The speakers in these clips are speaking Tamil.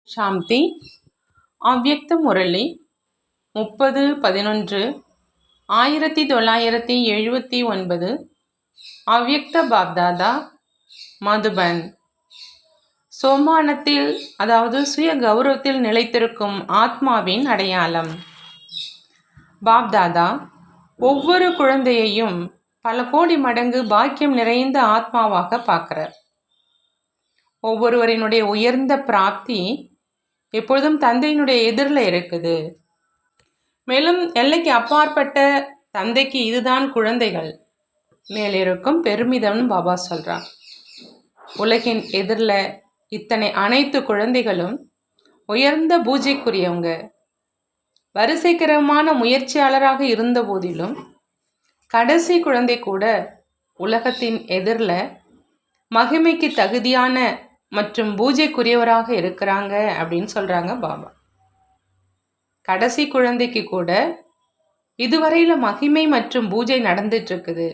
சாந்தி அவ்யக்த முரளி 30/11/1979 அவ்யக்த பாப்தாதா மதுபன். சோமானத்தில் அதாவது சுய கௌரவத்தில் நிலைத்திருக்கும் ஆத்மாவின் அடையாளம். பாப்தாதா ஒவ்வொரு குழந்தையையும் பல கோடி மடங்கு பாக்கியம் நிறைந்த ஆத்மாவாக பார்க்கிறார். ஒவ்வொருவரினுடைய உயர்ந்த பிராப்தி எப்பொழுதும் தந்தையினுடைய எதிரில் இருக்குது. மேலும் எல்லைக்கு அப்பாற்பட்ட தந்தைக்கு இதுதான் குழந்தைகள் மேலிருக்கும் பெருமிதம்னு பாபா சொல்கிறார். உலகின் எதிரில் இத்தனை அனைத்து குழந்தைகளும் உயர்ந்த பூஜைக்குரியவங்க. வரிசைக்கிரமமான முயற்சியாளராக இருந்த போதிலும் கடைசி குழந்தை கூட உலகத்தின் எதிரில் மகிமைக்கு தகுதியான மற்றும் பூஜைக்குரியவராக இருக்கிறாங்க அப்படின்னு சொல்கிறாங்க பாபா. கடைசி குழந்தைக்கு கூட இதுவரையில் மகிமை மற்றும் பூஜை நடந்துட்டு இருக்குது.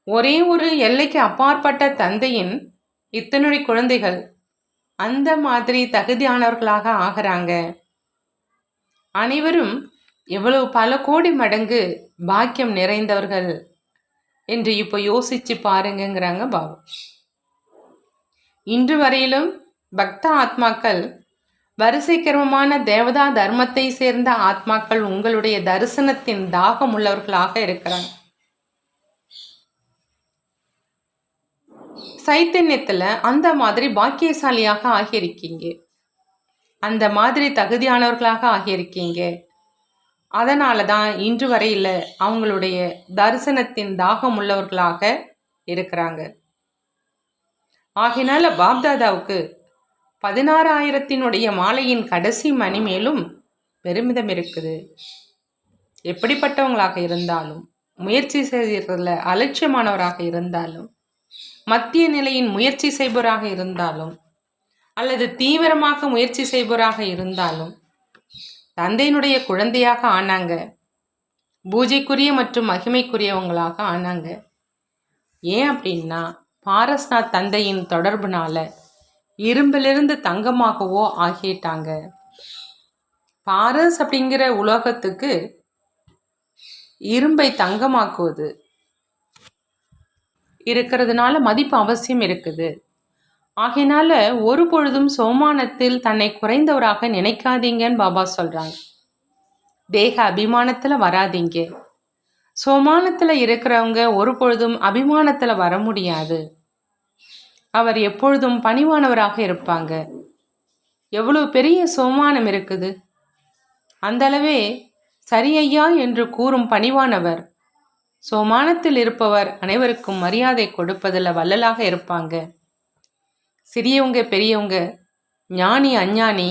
ஒரே ஒரு எல்லைக்கு அப்பாற்பட்ட தந்தையின் இத்தனை குழந்தைகள் அந்த மாதிரி தகுதியானவர்களாக ஆகிறாங்க. அனைவரும் எவ்வளவு பல கோடி மடங்கு பாக்கியம் நிறைந்தவர்கள் என்று இப்போ யோசிச்சு பாருங்கிறாங்க பாபா. இன்று வரையிலும் பக்த ஆத்மாக்கள் வரிசை கிரமமான தேவதா தர்மத்தை சேர்ந்த ஆத்மாக்கள் உங்களுடைய தரிசனத்தின் தாகம் உள்ளவர்களாக இருக்கிறாங்க. சைத்தன்யத்துல அந்த மாதிரி பாக்கியசாலியாக ஆகியிருக்கீங்க, அந்த மாதிரி தகுதியானவர்களாக ஆகியிருக்கீங்க. அதனால தான் இன்று வரையில் அவங்களுடைய தரிசனத்தின் தாகம் உள்ளவர்களாக இருக்கிறாங்க. ஆகினால பாப்தாதாவுக்கு 16,000 மாலையின் கடைசி மணி மேலும் பெருமிதம் இருக்குது. எப்படிப்பட்டவங்களாக இருந்தாலும், முயற்சி செய்கிறதுல அலட்சியமானவராக இருந்தாலும், மத்திய நிலையின் முயற்சி செய்பவராக இருந்தாலும், அல்லது தீவிரமாக முயற்சி செய்பவராக இருந்தாலும் தந்தையினுடைய குழந்தையாக ஆனாங்க. பூஜைக்குரிய மற்றும் மகிமைக்குரியவங்களாக ஆனாங்க. ஏன் அப்படின்னா பாரஸ்நாத் தந்தையின் தொடர்புனால இரும்பிலிருந்து தங்கமாகவோ ஆகிட்டாங்க. பாரஸ் அப்படிங்கிற உலோகத்துக்கு இரும்பை தங்கமாக்குவது இருக்கிறதுனால மதிப்பு அவசியம் இருக்குது. ஆகையினால ஒரு பொழுதும் சோமானத்தில் தன்னை குறைந்தவராக நினைக்காதீங்கன்னு பாபா சொல்றாங்க. தேக அபிமானத்துல வராதீங்க. சோமானத்துல இருக்கிறவங்க ஒரு பொழுதும் அபிமானத்துல வர முடியாது. அவர் எப்பொழுதும் பணிவானவராக இருப்பாங்க. எவ்வளவு பெரிய சோமானம் இருக்குது! அந்த அளவே சரியையா என்று கூறும் பணிவானவர். சோமானத்தில் இருப்பவர் அனைவருக்கும் மரியாதை கொடுப்பதில் வள்ளலாக இருப்பாங்க. சிறியவங்க பெரியவங்க, ஞானி அஞ்ஞானி,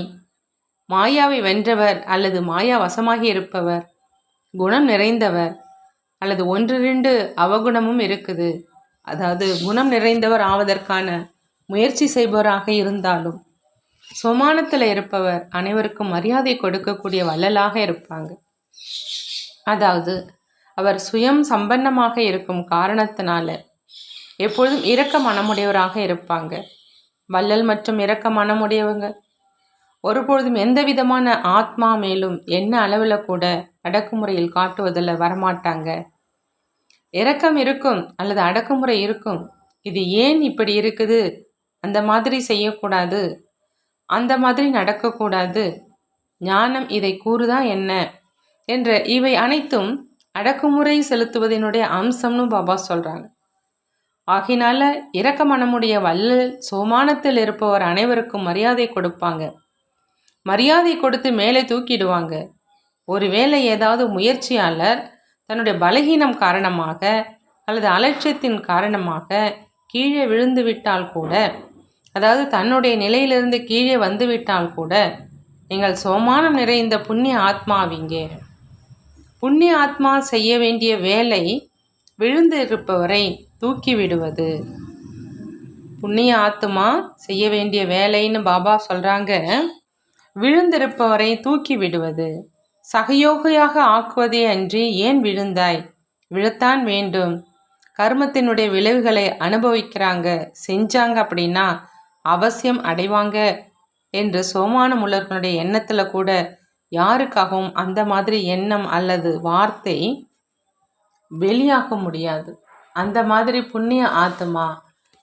மாயாவை வென்றவர் அல்லது மாயா வசமாகி இருப்பவர், குணம் நிறைந்தவர் அல்லது 1-2 அவகுணமும் இருக்குது. அதாவது குணம் நிறைந்தவர் ஆவதற்கான முயற்சி செய்பவராக இருந்தாலும் சோமானத்தில் இருப்பவர் அனைவருக்கும் மரியாதை கொடுக்கக்கூடிய வள்ளலாக இருப்பாங்க. அதாவது அவர் சுயம் சம்பன்னமாக இருக்கும் காரணத்தினால எப்பொழுதும் இரக்க மனமுடையவராக இருப்பாங்க. வள்ளல் மற்றும் இரக்க மனமுடையவங்க ஒருபொழுதும் எந்த விதமான ஆத்மா மேலும் என்ன அளவில் கூட அடக்குமுறையில் காட்டுவதில் வரமாட்டாங்க. இரக்கம் இருக்கும் அல்லது அடக்குமுறை இருக்கும். இது ஏன் இப்படி இருக்குது, அந்த மாதிரி செய்யக்கூடாது, அந்த மாதிரி நடக்கக்கூடாது, ஞானம் இதை கூறுதா என்ன என்ற இவை அனைத்தும் அடக்குமுறை செலுத்துவதனுடைய அம்சம்னு பாபா சொல்றாங்க. ஆகினால இரக்க மனமுடைய வள்ளல் சோமானத்தில் இருப்பவர் அனைவருக்கும் மரியாதை கொடுப்பாங்க. மரியாதை கொடுத்து மேலே தூக்கிடுவாங்க. ஒருவேளை ஏதாவது முயற்சியாளர் தன்னுடைய பலகீனம் காரணமாக அல்லது அலட்சியத்தின் காரணமாக கீழே விழுந்து விட்டால் கூட, அதாவது தன்னுடைய நிலையிலிருந்து கீழே வந்து விட்டால் கூட, நீங்கள் சோமானம் நிறைந்த புண்ணிய ஆத்மாவீங்க. புண்ணிய ஆத்மா செய்ய வேண்டிய வேலை விழுந்து இருப்பவரை தூக்கி விடுவது. புண்ணிய ஆத்மா செய்ய வேண்டிய வேலைன்னு பாபா சொல்றாங்க. விழுந்திருப்பவரை தூக்கி விடுவது, சகயோகியாக ஆக்குவதே அன்றி ஏன் விழுந்தாய், விழத்தான் வேண்டும். கர்மத்தினுடைய விளைவுகளை அனுபவிக்கிறாங்க, செஞ்சாங்க அப்படின்னா அவசியம் அடைவாங்க என்று சோமானம் உள்ளவர்களுடைய எண்ணத்தில் கூட யாருக்காகவும் அந்த மாதிரி எண்ணம் அல்லது வார்த்தை வெளியாக முடியாது. அந்த மாதிரி புண்ணிய ஆத்மா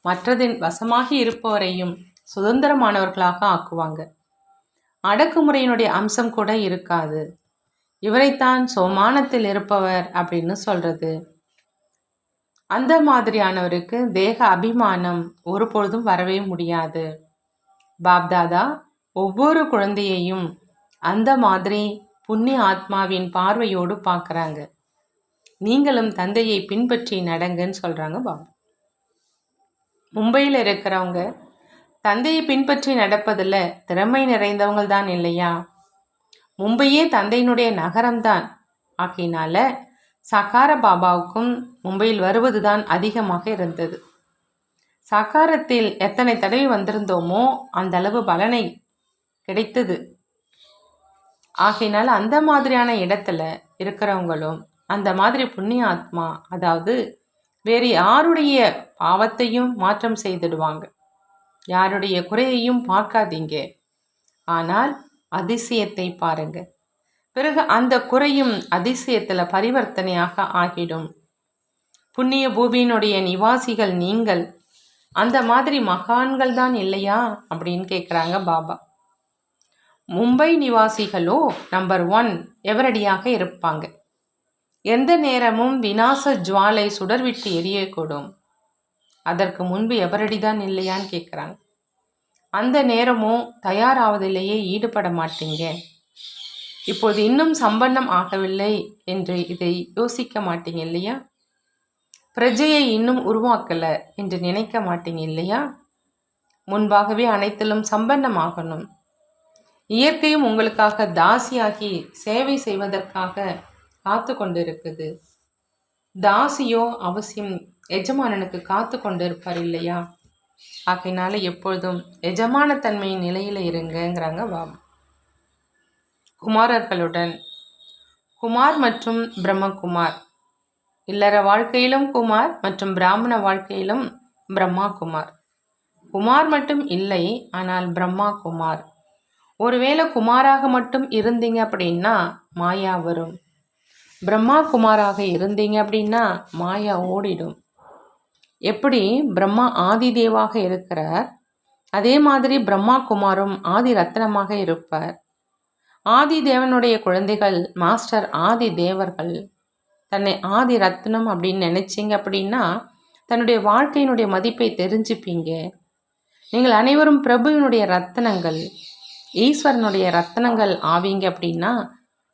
மற்றதின் வசமாகி இருப்பவரையும் சுதந்திரமானவர்களாக ஆக்குவாங்க. அடக்குமுறையினுடைய அம்சம் கூட இருக்காது. இவரைத்தான் சோமானத்தில் இருப்பவர் அப்படின்னு சொல்றது. அந்த மாதிரியானவருக்கு தேக அபிமானம் ஒருபொழுதும் வரவே முடியாது. பாப்தாதா ஒவ்வொரு குழந்தையையும் அந்த மாதிரி புண்ணிய ஆத்மாவின் பார்வையோடு பார்க்குறாங்க. நீங்களும் தந்தையை பின்பற்றி நடங்கன்னு சொல்கிறாங்க பாபா. மும்பையில் இருக்கிறவங்க தந்தையை பின்பற்றி நடப்பதில் திறமை நிறைந்தவங்க தான் இல்லையா? மும்பையே தந்தையினுடைய நகரம்தான். ஆகையினால சகார பாபாவுக்கும் மும்பையில் வருவது தான் அதிகமாக இருந்தது. சகாரத்தில் எத்தனை தடவை வந்திருந்தோமோ அந்த அளவு பலனை கிடைத்தது. ஆகையினால அந்த மாதிரியான இடத்துல இருக்கிறவங்களும் அந்த மாதிரி புண்ணிய ஆத்மா, அதாவது வேறு யாருடைய பாவத்தையும் மாற்றம் செய்திடுவாங்க. யாருடைய குறையையும் பார்க்காதீங்க, ஆனால் அதிசயத்தை பாருங்க. பிறகு அந்த குறையும் அதிசயத்தில் பரிவர்த்தனையாக ஆகிடும். புண்ணிய பூமியினுடைய நிவாசிகள் நீங்கள் அந்த மாதிரி மகான்கள் தான் இல்லையா அப்படின்னு கேட்குறாங்க பாபா. மும்பை நிவாசிகளோ நம்பர் 1 எவரடியாக இருப்பாங்க. எந்த நேரமும் விநாச ஜுவாலை சுடர்விட்டு எரியக்கூடும். அதற்கு முன்பு எவரடிதான் இல்லையான்னு கேட்குறாங்க. அந்த நேரமும் தயாராவதிலேயே ஈடுபட மாட்டீங்க. இப்போது இன்னும் சம்பன்னம் ஆகவில்லை என்று இதை யோசிக்க மாட்டீங்க இல்லையா? பிரஜையை இன்னும் உருவாக்கல என்று நினைக்க மாட்டீங்க இல்லையா? முன்பாகவே அனைத்திலும் சம்பன்னமாகணும். இயற்கையும் உங்களுக்காக தாசியாகி சேவை செய்வதற்காக காத்து கொண்டிருக்குது. தாசியோ அவசியம் எஜமானனுக்கு காத்து கொண்டிருப்பார் இல்லையா? ஆகையினால எப்பொழுதும் எஜமான தன்மையின் நிலையில் இருங்கிறாங்க பாபா. குமாரர்களுடன் குமார் மற்றும் பிரம்மகுமார். இல்லற வாழ்க்கையிலும் குமார் மற்றும் பிராமண வாழ்க்கையிலும் பிரம்மா குமார். குமார் மட்டும் இல்லை, ஆனால் பிரம்மா குமார். ஒருவேளை குமாராக மட்டும் இருந்தீங்க அப்படின்னா மாயா வரும். பிரம்மா குமாராக இருந்தீங்க அப்படின்னா மாயா ஓடிடும். எப்படி பிரம்மா ஆதி தேவாக இருக்கிறார், அதே மாதிரி பிரம்மா குமாரும் ஆதி ரத்னமாக இருப்பார். ஆதி தேவனுடைய குழந்தைகள் மாஸ்டர் ஆதி தேவர்கள். தன்னை ஆதி ரத்னம் அப்படின்னு நினைச்சிங்க அப்படின்னா தன்னுடைய வாழ்க்கையினுடைய மதிப்பை தெரிஞ்சுப்பீங்க. நீங்கள் அனைவரும் பிரபுவினுடைய ரத்தனங்கள், ஈஸ்வரனுடைய ரத்தனங்கள் ஆவீங்க அப்படின்னா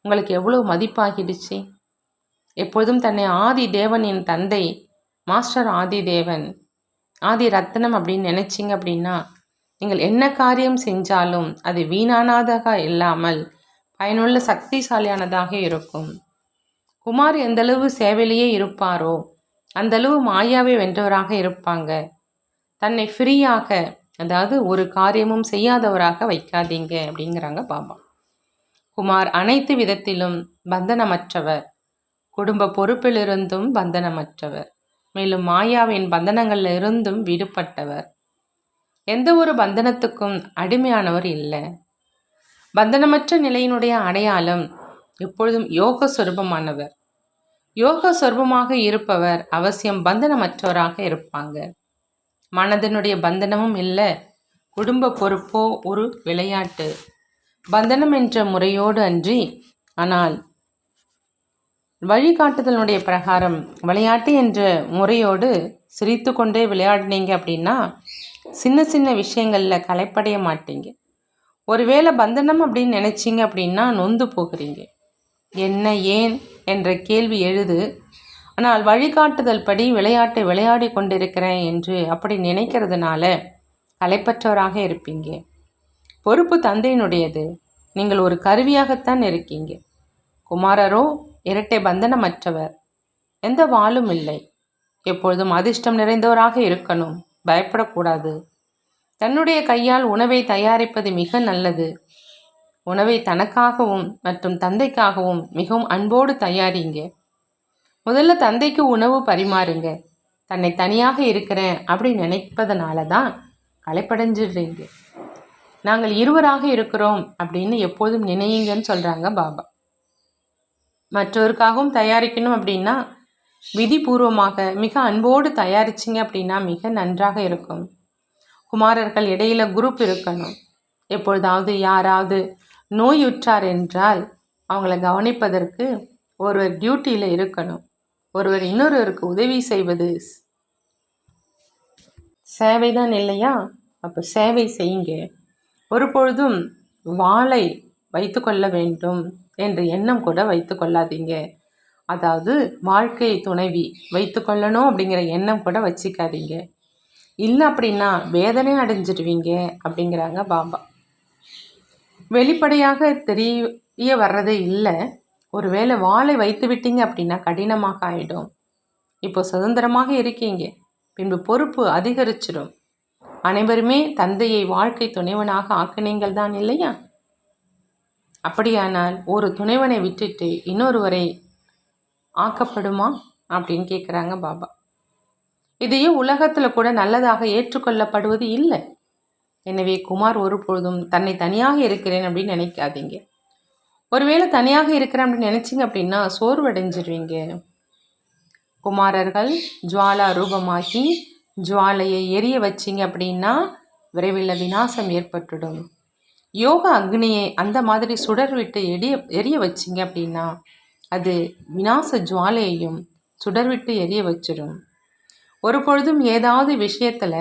உங்களுக்கு எவ்வளோ மதிப்பாகிடுச்சு. எப்பொழுதும் தன்னை ஆதி தேவனின் தந்தை மாஸ்டர் ஆதி தேவன் ஆதி ரத்னம் அப்படின்னு நினைச்சிங்க அப்படின்னா நீங்கள் என்ன காரியம் செஞ்சாலும் அது வீணானதாக இல்லாமல் பயனுள்ள சக்திசாலியானதாக இருக்கும். குமார் எந்தளவு சேவையிலேயே இருப்பாரோ அந்தளவு மாயாவை வென்றவராக இருப்பாங்க. தன்னை ஃப்ரீயாக, அதாவது ஒரு காரியமும் செய்யாதவராக வைக்காதீங்க அப்படிங்கிறாங்க பாபா. குமார் அனைத்து விதத்திலும் பந்தனமற்றவர், குடும்ப பொறுப்பிலிருந்தும் பந்தனமற்றவர், மேலும் மாயாவின் பந்தனங்களில் இருந்தும் விடுபட்டவர். எந்த ஒரு பந்தனத்துக்கும் அடிமையானவர் இல்லை. பந்தனமற்ற நிலையினுடைய அடையாளம் எப்பொழுதும் யோக சொரூபமானவர். யோக சொரூபமாக இருப்பவர் அவசியம் பந்தனமற்றவராக இருப்பாங்க. மனதனுடைய பந்தனமும் இல்லை, குடும்ப பொறுப்போ ஒரு விளையாட்டு. பந்தனம் என்ற முறையோடு அன்றி, ஆனால் வழிகாட்டுதலுடைய பிரகாரம் விளையாட்டு என்ற முறையோடு சிரித்து கொண்டே விளையாடினீங்க அப்படின்னா சின்ன சின்ன விஷயங்களில் களைப்படைய மாட்டீங்க. ஒருவேளை பந்தனம் அப்படின்னு நினச்சிங்க அப்படின்னா நொந்து போகிறீங்க. என்ன ஏன் என்ற கேள்வி எழுது. ஆனால் வழிகாட்டுதல் படி விளையாட்டை விளையாடி கொண்டிருக்கிறேன் என்று அப்படி நினைக்கிறதுனால களைப்பற்றவராக இருப்பீங்க. பொறுப்பு தந்தையினுடையது. நீங்கள் ஒரு கருவியாகத்தான் இருக்கீங்க. குமாரரோ இரட்டை பந்தனமற்றவர், எந்த வாளும் இல்லை. எப்பொழுதும் அதிர்ஷ்டம் நிறைந்தவராக இருக்கணும், பயப்படக்கூடாது. தன்னுடைய கையால் உணவை தயாரிப்பது மிக நல்லது. உணவை தனக்காகவும் மற்றும் தந்தைக்காகவும் மிகவும் அன்போடு தயாரிங்க. முதல்ல தந்தைக்கு உணவு பரிமாறுங்க. தன்னை தனியாக இருக்கிறேன் அப்படி நினைப்பதனால தான் களைப்படைஞ்சிடுறீங்க. நாங்கள் இருவராக இருக்கிறோம் அப்படின்னு எப்போதும் நினையுங்கன்னு சொல்கிறாங்க பாபா. மற்றவருக்காகவும் தயாரிக்கணும் அப்படின்னா விதிபூர்வமாக மிக அன்போடு தயாரிச்சிங்க அப்படின்னா மிக நன்றாக இருக்கும். குமாரர்கள் இடையில குரூப் இருக்கணும். எப்பொழுதாவது யாராவது நோயுற்றார் என்றால் அவங்கள கவனிப்பதற்கு ஒருவர் டியூட்டியில் இருக்கணும். ஒருவர் இன்னொருவருக்கு உதவி செய்வது சேவைதான் இல்லையா? அப்போ சேவை செய்யுங்க. ஒரு பொழுதும் வாளை வைத்து கொள்ள வேண்டும் என்ற எண்ணம் கூட வைத்து கொள்ளாதீங்க. அதாவது வாழ்க்கை துணைவி வைத்து கொள்ளணும் அப்படிங்கிற எண்ணம் கூட வச்சுக்காதீங்க. இல்லை அப்படின்னா வேதனை அடைஞ்சிடுவீங்க அப்படிங்கிறாங்க பாபா. வெளிப்படையாக தெரிய வர்றதே இல்லை. ஒருவேளை வாளை வைத்து விட்டீங்க அப்படின்னா கடினமாக ஆயிடும். இப்போ சுதந்திரமாக இருக்கீங்க, பின்பு பொறுப்பு அதிகரிச்சிடும். அனைவருமே தந்தையை வாழ்க்கை துணைவனாக ஆக்கினீங்கள் தான் இல்லையா? அப்படியானால் ஒரு துணைவனை விட்டுட்டு இன்னொருவரை ஆக்கப்படுமா அப்படின்னு கேட்குறாங்க பாபா. இதையே உலகத்தில் கூட நல்லதாக ஏற்றுக்கொள்ளப்படுவது இல்லை. எனவே குமார் ஒரு பொழுதும் தன்னை தனியாக இருக்கிறேன் அப்படின்னு நினைக்காதீங்க. ஒருவேளை தனியாக இருக்கிறேன் அப்படின்னு நினைச்சிங்க அப்படின்னா சோர்வடைஞ்சிருவீங்க. குமாரர்கள் ஜுவாலா ரூபமாகி ஜுவாலையை எரிய வச்சிங்க அப்படின்னா விரைவில் விநாசம் ஏற்பட்டுடும். யோக அக்னியை அந்த மாதிரி சுடர் விட்டு எரிய வச்சிங்க அப்படின்னா அது விநாச ஜுவாலையையும் சுடர்விட்டு எரிய வச்சிடும். ஒரு பொழுதும் ஏதாவது விஷயத்தில்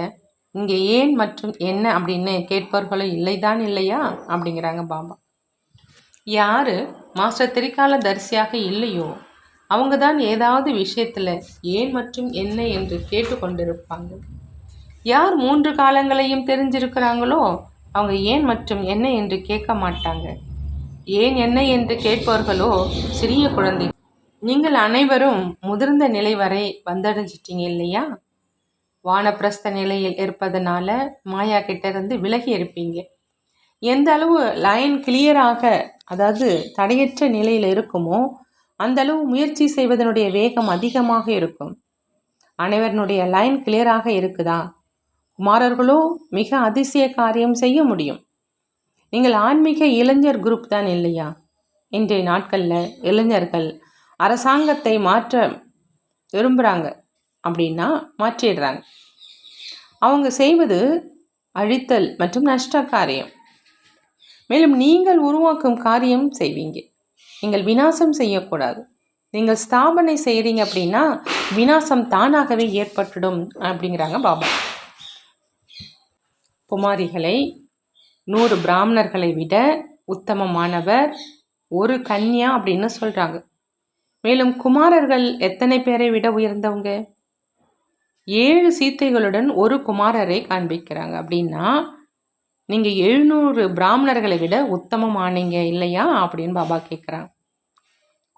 இங்கே ஏன் மற்றும் என்ன அப்படின்னு கேட்பவர்களும் இல்லைதான் இல்லையா அப்படிங்கிறாங்க பாபா. யார் மாஸ்டர் திரிகால தரிசியாக இல்லையோ அவங்க தான் ஏதாவது விஷயத்தில் ஏன் மற்றும் என்ன என்று கேட்டுக்கொண்டிருப்பாங்க. யார் 3 காலங்களையும் தெரிஞ்சிருக்கிறாங்களோ அவங்க ஏன் மற்றும் என்ன என்று கேட்க மாட்டாங்க. ஏன் என்ன என்று கேட்பவர்களோ சிறிய குழந்தை. நீங்கள் அனைவரும் முதிர்ந்த நிலை வரை வந்தடைஞ்சிட்டீங்க இல்லையா? வானப்பிரஸ்த நிலையில் இருப்பதனால மாயா கிட்ட இருந்து விலகி இருப்பீங்க. எந்த அளவு லைன் கிளியராக, அதாவது தடையற்ற நிலையில் இருக்குமோ அந்த அளவு முயற்சி செய்வதனுடைய வேகம் அதிகமாக இருக்கும். அனைவருடைய லைன் கிளியராக இருக்குதா? குமாரர்களோ மிக அதிசய காரியம் செய்ய முடியும். நீங்கள் ஆன்மீக இளைஞர் குரூப் தான் இல்லையா? இன்றைய நாட்களில் இளைஞர்கள் அரசாங்கத்தை மாற்ற விரும்புகிறாங்க அப்படின்னா மாற்றிடுறாங்க. அவங்க செய்வது அழித்தல் மற்றும் நஷ்ட காரியம். மேலும் நீங்கள் உருவாக்கும் காரியம் செய்வீங்க. நீங்கள் விநாசம் செய்யக்கூடாது. நீங்கள் ஸ்தாபனை செய்கிறீங்க அப்படின்னா விநாசம் தானாகவே ஏற்பட்டுடும் அப்படிங்கிறாங்க பாபா. குமாரிகளை 100 பிராமணர்களை விட உத்தமமானவர் ஒரு கன்யா அப்படின்னு சொல்கிறாங்க. மேலும் குமாரர்கள் எத்தனை பேரை விட உயர்ந்தவங்க? 7 சீத்தைகளுடன் ஒரு குமாரரை காண்பிக்கிறாங்க. அப்படின்னா நீங்கள் 700 பிராமணர்களை விட உத்தமமானீங்க இல்லையா அப்படின்னு பாபா கேட்குறாங்க.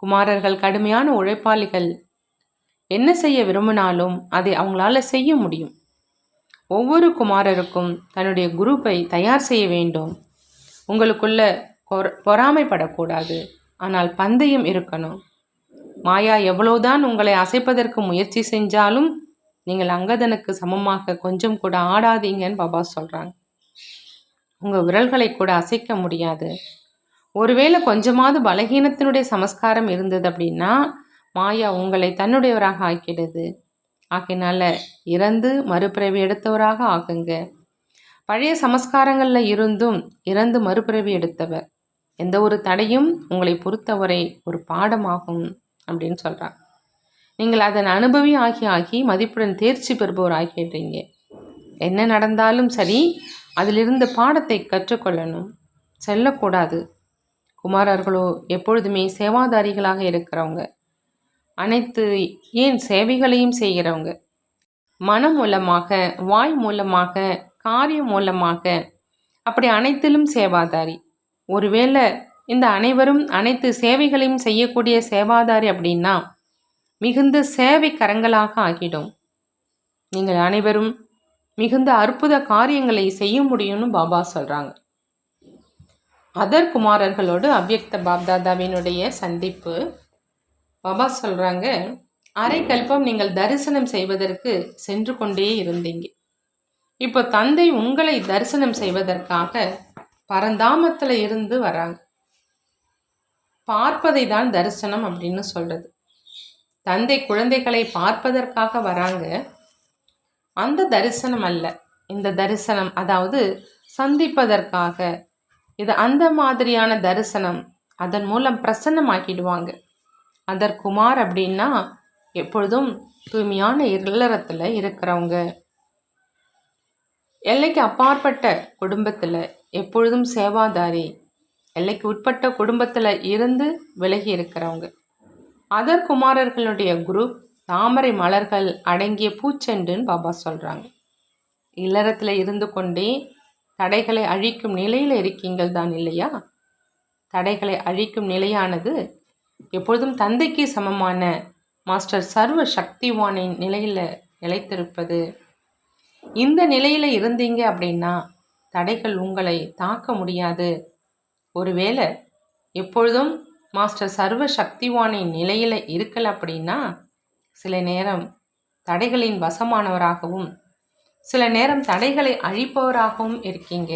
குமாரர்கள் கடுமையான உழைப்பாளிகள். என்ன செய்ய விரும்பினாலும் அதை அவங்களால செய்ய முடியும். ஒவ்வொரு குமாரருக்கும் தன்னுடைய குரூப்பை தயார் செய்ய வேண்டும். உங்களுக்குள்ள பொறாமைப்படக்கூடாது, ஆனால் பந்தயம் இருக்கணும். மாயா எவ்வளவுதான் உங்களை அசைப்பதற்கு முயற்சி செஞ்சாலும் நீங்கள் அங்கதனுக்கு சமமாக கொஞ்சம் கூட ஆடாதீங்கன்னு பாபா சொல்கிறாங்க. உங்கள் விரல்களை கூட அசைக்க முடியாது. ஒருவேளை கொஞ்சமாவது பலகீனத்தினுடைய சமஸ்காரம் இருந்தது அப்படின்னா மாயா உங்களை தன்னுடையவராக ஆக்கிடுது. ஆகையினால இறந்து மறுபிறவி எடுத்தவராக ஆகுங்க. பழைய சமஸ்காரங்களில் இருந்தும் இறந்து மறுபிறவி எடுத்தவர். எந்த ஒரு தடையும் உங்களை பொறுத்தவரை ஒரு பாடமாகும் அப்படின்னு சொல்கிறார். நீங்கள் அதன் அனுபவி ஆகி மதிப்புடன் தேர்ச்சி பெறுபவர் ஆகிடுறீங்க. என்ன நடந்தாலும் சரி அதிலிருந்து பாடத்தை கற்றுக்கொள்ளணும், செல்லக்கூடாது. குமாரர்களோ எப்பொழுதுமே சேவாதாரிகளாக இருக்கிறவங்க. அனைத்து ஏன் சேவைகளையும் செய்கிறவங்க. மனம் மூலமாக, வாய் மூலமாக, காரியம் மூலமாக, அப்படி அனைத்திலும் சேவாதாரி. ஒருவேளை இந்த அனைவரும் அனைத்து சேவைகளையும் செய்யக்கூடிய சேவாதாரி அப்படின்னா மிகுந்த சேவை கரங்களாக ஆகிடும். நீங்கள் அனைவரும் மிகுந்த அற்புத காரியங்களை செய்ய முடியும்னு பாபா சொல்கிறாங்க. அதர் குமாரர்களோடு அவ்யக்த பாப்தாதாவினுடைய சந்திப்பு. பாபா சொல்கிறாங்க, அரை கல்பம் நீங்கள் தரிசனம் செய்வதற்கு சென்று கொண்டே இருந்தீங்க. இப்போ தந்தை உங்களை தரிசனம் செய்வதற்காக பரந்தாமத்தில் இருந்து வராங்க. பார்ப்பதை தான் தரிசனம் அப்படின்னு சொல்றது. தந்தை குழந்தைகளை பார்ப்பதற்காக வராங்க. அந்த தரிசனம் அல்ல இந்த தரிசனம், அதாவது சந்திப்பதற்காக. இது அந்த மாதிரியான தரிசனம். அதன் மூலம் பிரசன்னமாக்கிடுவாங்க. அதற்குமார் அப்படின்னா எப்பொழுதும் தூய்மையான இல்லறத்தில் இருக்கிறவங்க, எல்லைக்கு அப்பாற்பட்ட குடும்பத்தில் எப்பொழுதும் சேவாதாரி, எல்லைக்கு உட்பட்ட குடும்பத்தில் இருந்து விலகி இருக்கிறவங்க. அதர்குமாரர்களுடைய குரூப் தாமரை மலர்கள் அடங்கிய பூச்செண்டுன்னு பாபா சொல்கிறாங்க. இல்லறத்தில் இருந்து கொண்டே தடைகளை அழிக்கும் நிலையில் இருக்கீங்கள் தான் இல்லையா? தடைகளை அழிக்கும் நிலையானது எப்பொழுதும் தந்தைக்கு சமமான மாஸ்டர் சர்வ சக்திவானின் நிலையில் நிலைத்திருப்பது. இந்த நிலையில் இருந்தீங்க அப்படின்னா தடைகள் உங்களை தாக்க முடியாது. ஒருவேளை எப்பொழுதும் மாஸ்டர் சர்வ சக்திவானின் நிலையில் இருக்கல அப்படின்னா சில நேரம் தடைகளின் வசமானவராகவும் சில நேரம் தடைகளை அழிப்பவராகவும் இருக்கீங்க.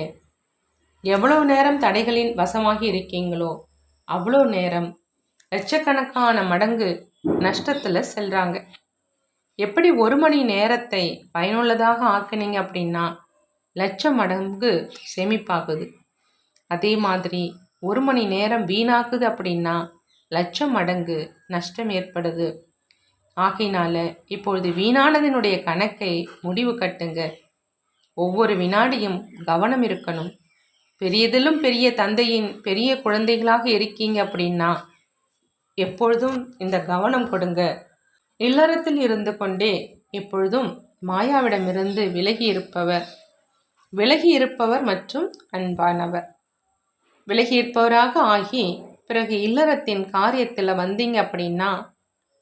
எவ்வளோ நேரம் தடைகளின் வசமாகி இருக்கீங்களோ அவ்வளோ நேரம் லட்சக்கணக்கான மடங்கு நஷ்டத்தில் செல்றாங்க. எப்படி 1 மணி நேரத்தை பயனுள்ளதாக ஆக்குனீங்க அப்படின்னா லட்சம் மடங்கு சேமிப்பாகுது. அதே மாதிரி 1 மணி நேரம் வீணாக்குது அப்படின்னா லட்சம் மடங்கு நஷ்டம் ஏற்படுது. ஆகையினால இப்பொழுது வீணானதினுடைய கணக்கை முடிவு கட்டுங்க. ஒவ்வொரு வினாடியும் கவனம் இருக்கணும். பெரியதிலும் பெரிய தந்தையின் பெரிய குழந்தைகளாக இருக்கீங்க அப்படின்னா எப்பொழுதும் இந்த கவனம் கொடுங்க. இல்லறத்தில் இருந்து கொண்டே எப்பொழுதும் மாயாவிடமிருந்து விலகி இருப்பவர் மற்றும் அன்பானவர். விலகி இருப்பவராக ஆகி பிறகு இல்லறத்தின் காரியத்தில் வந்தீங்க அப்படின்னா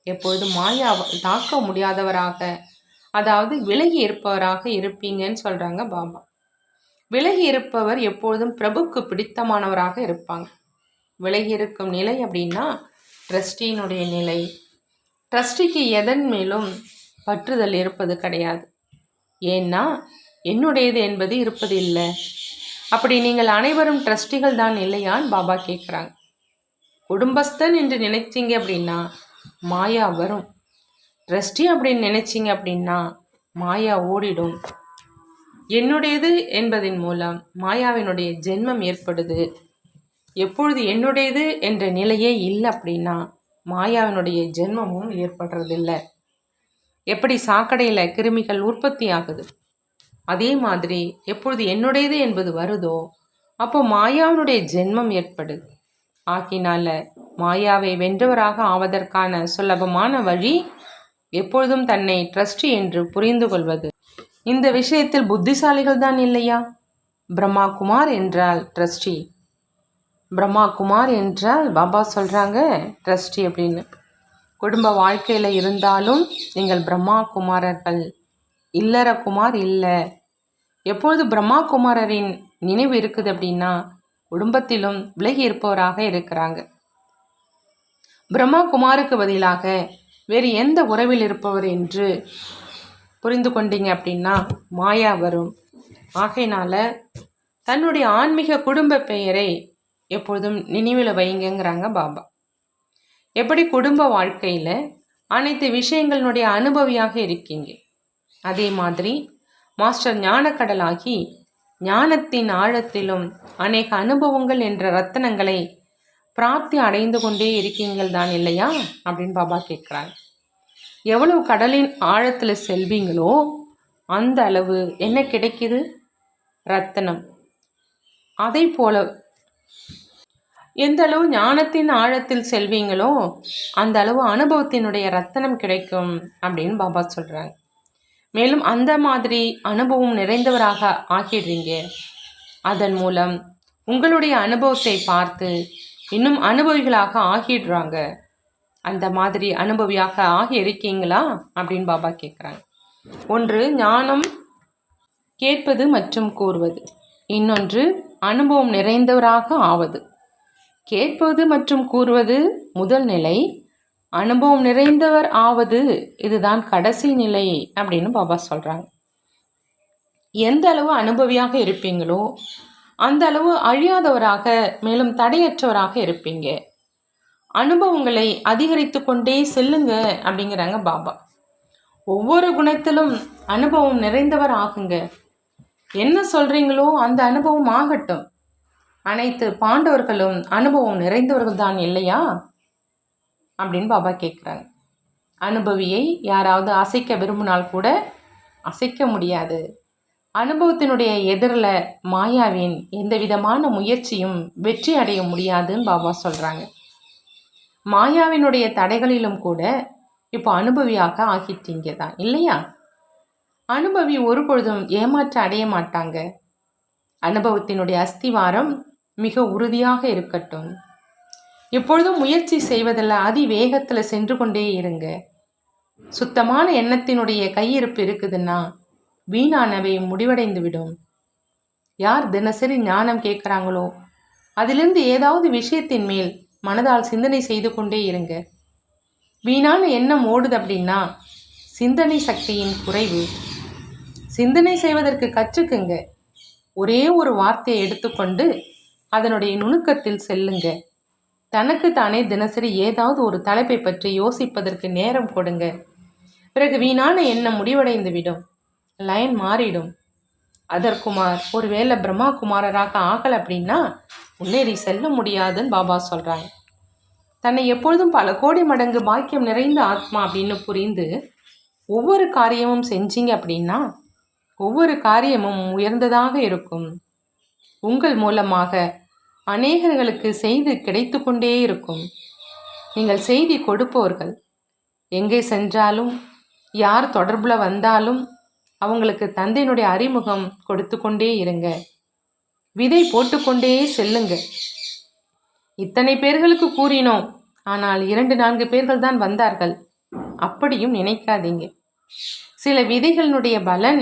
எப்பொழுதும் மாயாவை தாக்க முடியாதவராக, அதாவது விலகி இருப்பவராக இருப்பீங்கன்னு சொல்கிறாங்க பாபா. விலகி இருப்பவர் எப்பொழுதும் பிரபுக்கு பிடித்தமானவராக இருப்பாங்க. விலகி இருக்கும் நிலை அப்படின்னா ட்ரஸ்டியினுடைய நிலை. ட்ரஸ்டிக்கு எதன் மேலும் பற்றுதல் இருப்பது கிடையாது. ஏன்னா என்னுடையது என்பது இருப்பது இல்லை. அப்படி நீங்கள் அனைவரும் ட்ரஸ்டிகள் தான் இல்லையான்னு பாபா கேட்குறாங்க. குடும்பஸ்தன் என்று நினைச்சிங்க அப்படின்னா மாயா வரும். ட்ரஸ்டி அப்படின்னு நினைச்சிங்க அப்படின்னா மாயா ஓடிடும். என்னுடையது என்பதன் மூலம் மாயாவினுடைய ஜென்மம் ஏற்படுது. எப்பொழுது என்னுடையது என்ற நிலையே இல்லை அப்படின்னா மாயாவினுடைய ஜென்மமும் ஏற்படுறதில்லை. எப்படி சாக்கடையில் கிருமிகள் உற்பத்தி ஆகுது, அதே மாதிரி எப்பொழுது என்னுடையது என்பது வருதோ அப்போ மாயாவினுடைய ஜென்மம் ஏற்படுது. ஆகினால மாயாவை வென்றவராக ஆவதற்கான சுலபமான வழி எப்பொழுதும் தன்னை ட்ரஸ்டி என்று புரிந்து கொள்வது. இந்த விஷயத்தில் புத்திசாலிகள் தான் இல்லையா? பிரம்மா குமார் என்றால் ட்ரஸ்டி, பிரம்மா குமார் என்றால் பாபா சொல்கிறாங்க ட்ரஸ்டி அப்படின்னு. குடும்ப வாழ்க்கையில் இருந்தாலும் நீங்கள் பிரம்மா குமாரர்கள், இல்லற குமார் இல்லை. எப்பொழுது பிரம்மா குமாரரின் நினைவு இருக்குது அப்படின்னா குடும்பத்திலும் விலகி இருப்பவராக இருக்கிறாங்க. பிரம்மா குமாருக்கு பதிலாக வேறு எந்த உறவில் இருப்பவர் என்று புரிந்து கொண்டீங்க அப்படின்னா மாயா வரும். ஆகையினால தன்னுடைய ஆன்மீக குடும்ப பெயரை எப்பொழுதும் நினைவில் வைங்கிறாங்க பாபா. எப்படி குடும்ப வாழ்க்கையில் அனைத்து விஷயங்களினுடைய அனுபவியாக இருக்கீங்க, அதே மாதிரி மாஸ்டர் ஞானக்கடலாகி ஞானத்தின் ஆழத்திலும் அநேக அனுபவங்கள் என்ற ரத்தனங்களை பிராப்தி அடைந்து கொண்டே இருக்கீங்கள் தான் இல்லையா அப்படின்னு பாபா கேட்குறாங்க. எவ்வளவு கடலின் ஆழத்தில் செல்வீங்களோ அந்த அளவு என்ன கிடைக்குது? ரத்தனம். அதை போல எந்த அளவு ஞானத்தின் ஆழத்தில் செல்வீங்களோ அந்த அளவு அனுபவத்தினுடைய ரத்தனம் கிடைக்கும் அப்படின்னு பாபா சொல்கிறாங்க. மேலும் அந்த மாதிரி அனுபவம் நிறைந்தவராக ஆக்கிடுறீங்க. அதன் மூலம் உங்களுடைய அனுபவத்தை பார்த்து இன்னும் அனுபவிகளாக ஆகிடுறாங்க. அந்த மாதிரி அனுபவியாக ஆகி இருக்கீங்களா அப்படின்னு பாபா கேட்குறாங்க. ஒன்று ஞானம் கேட்பது மற்றும் கூறுவது, இன்னொன்று அனுபவம் நிறைந்தவராக ஆவது. கேட்பது மற்றும் கூறுவது முதல் நிலை, அனுபவம் நிறைந்தவர் ஆவது இதுதான் கடைசி நிலை அப்படின்னு பாபா சொல்கிறாங்க. எந்த அளவு அனுபவியாக இருப்பீங்களோ அந்த அளவு அழியாதவராக மேலும் தடையற்றவராக இருப்பீங்க. அனுபவங்களை அதிகரித்து கொண்டே செல்லுங்க அப்படிங்கிறாங்க பாபா. ஒவ்வொரு குணத்திலும் அனுபவம் நிறைந்தவர் ஆகுங்க. என்ன சொல்றீங்களோ அந்த அனுபவம் ஆகட்டும். அனைத்து பாண்டவர்களும் அனுபவம் நிறைந்தவர்கள் தான் இல்லையா அப்படின்னு பாபா கேட்குறாங்க. அனுபவியை யாராவது அசைக்க விரும்பினால் கூட அசைக்க முடியாது. அனுபவத்தினுடைய எதிரில் மாயாவின் எந்த விதமான முயற்சியும் வெற்றி அடைய முடியாதுன்னு பாபா சொல்கிறாங்க. மாயாவினுடைய தடைகளிலும் கூட இப்போ அனுபவியாக ஆகிட்டீங்க தான் இல்லையா? அனுபவி ஒரு பொழுதும் ஏமாற்ற அடைய மாட்டாங்க. அனுபவத்தினுடைய அஸ்திவாரம் மிக உறுதியாக இருக்கட்டும். எப்பொழுதும் முயற்சி செய்வதில் அதிவேகத்தில் சென்று கொண்டே இருங்க. சுத்தமான எண்ணத்தினுடைய கையிருப்பு இருக்குதுன்னா வீணானவை முடிவடைந்து விடும். யார் தினசரி ஞானம் கேட்குறாங்களோ அதிலிருந்து ஏதாவது விஷயத்தின் மேல் மனதால் சிந்தனை செய்து கொண்டே இருங்க. வீணான எண்ணம் ஓடுது அப்படின்னா சிந்தனை சக்தியின் குறைவு. சிந்தனை செய்வதற்கு கற்றுக்குங்க. ஒரே ஒரு வார்த்தையை எடுத்துக்கொண்டு அதனுடைய நுணுக்கத்தில் செல்லுங்க. தனக்கு தானே தினசரி ஏதாவது ஒரு தலைப்பை பற்றி யோசிப்பதற்கு நேரம் கொடுங்க. பிறகு வீணான எண்ணம் முடிவடைந்து விடும், லைன் மாறிடும். அதர்குமார் ஒருவேளை பிரம்மா குமாரராக ஆகலை அப்படின்னா முன்னேறி செல்ல முடியாதுன்னு பாபா சொல்கிறாங்க. தன்னை எப்பொழுதும் பல கோடி மடங்கு பாக்கியம் நிறைந்த ஆத்மா அப்படின்னு புரிந்து ஒவ்வொரு காரியமும் செஞ்சீங்க அப்படின்னா ஒவ்வொரு காரியமும் உயர்ந்ததாக இருக்கும். உங்கள் மூலமாக அநேகர்களுக்கு செய்தி கிடைத்து கொண்டே இருக்கும். நீங்கள் செய்தி கொடுப்பவர்கள். எங்கே சென்றாலும் யார் தொடர்பில் வந்தாலும் அவங்களுக்கு தந்தையினுடைய அறிமுகம் கொடுத்து கொண்டே இருங்க. விதை போட்டுக்கொண்டே செல்லுங்க. இத்தனை பேர்களுக்கு கூறினோம், ஆனால் 2-4 பேர்கள் தான் வந்தார்கள் அப்படியும் நினைக்காதீங்க. சில விதைகளினுடைய பலன்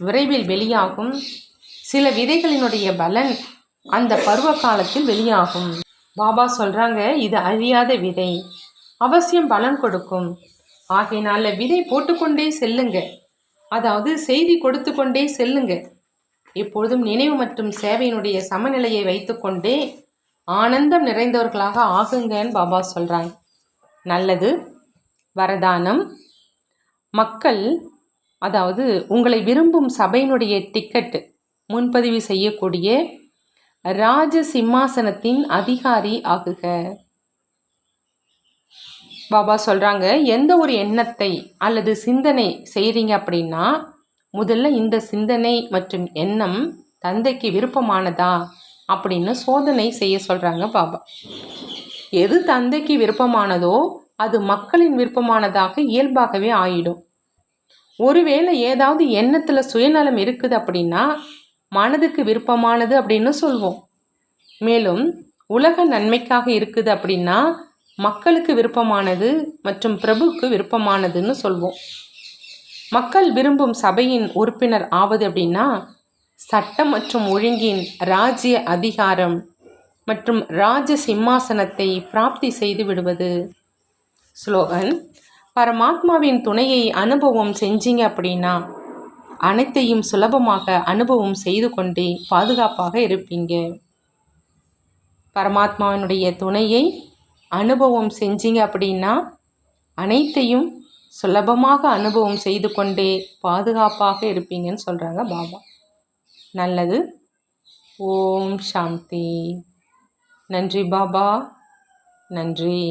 விரைவில் வெளியாகும். சில விதைகளினுடைய பலன் அந்த பருவ காலத்தில் வெளியாகும். பாபா சொல்கிறாங்க, இது அழியாத விதை, அவசியம் பலன் கொடுக்கும். ஆகையினால விதை போட்டுக்கொண்டே செல்லுங்க. அதாவது செய்தி கொடுத்து கொண்டே செல்லுங்க. எப்பொழுதும் நினைவு மற்றும் சேவையினுடைய சமநிலையை வைத்துக்கொண்டே ஆனந்தம் நிறைந்தவர்களாக ஆகுங்கன்னு பாபா சொல்கிறாங்க. நல்லது. வரதானம். மக்கள், அதாவது உங்களை விரும்பும் சபையினுடைய டிக்கெட்டு முன்பதிவு செய்யக்கூடிய ராஜ சிம்மாசனத்தின் அதிகாரி ஆகுக. பாபா சொல்கிறாங்க, எந்த ஒரு எண்ணத்தை அல்லது சிந்தனை செய்கிறீங்க அப்படின்னா முதல்ல இந்த சிந்தனை மற்றும் எண்ணம் தந்தைக்கு விருப்பமானதா அப்படின்னு சோதனை செய்ய சொல்கிறாங்க பாபா. எது தந்தைக்கு விருப்பமானதோ அது மக்களின் விருப்பமானதாக இயல்பாகவே ஆயிடும். ஒருவேளை ஏதாவது எண்ணத்தில் சுயநலம் இருக்குது அப்படின்னா மனதுக்கு விருப்பமானது அப்படின்னு சொல்வோம். மேலும் உலக நன்மைக்காக இருக்குது அப்படின்னா மக்களுக்கு விருப்பமானது மற்றும் பிரபுக்கு விருப்பமானதுன்னு சொல்வோம். மக்கள் விரும்பும் சபையின் உறுப்பினர் ஆவது அப்படின்னா சட்டம் மற்றும் ஒழுங்கின் ராஜ்ய அதிகாரம் மற்றும் ராஜ சிம்மாசனத்தை பிராப்தி செய்து விடுவது. ஸ்லோகன். பரமாத்மாவின் துணையை அனுபவம் செஞ்சீங்க அப்படின்னா அனைத்தையும் சுலபமாக அனுபவம் செய்து கொண்டே பாதுகாப்பாக இருப்பீங்க. பரமாத்மாவினுடைய துணையை அனுபவம் செஞ்சீங்க அப்படின்னா அனைத்தையும் சுலபமாக அனுபவம் செய்து கொண்டே பாதுகாப்பாக இருப்பீங்கன்னு சொல்கிறாங்க பாபா. நல்லது. ஓம் சாந்தி. நன்றி பாபா, நன்றி.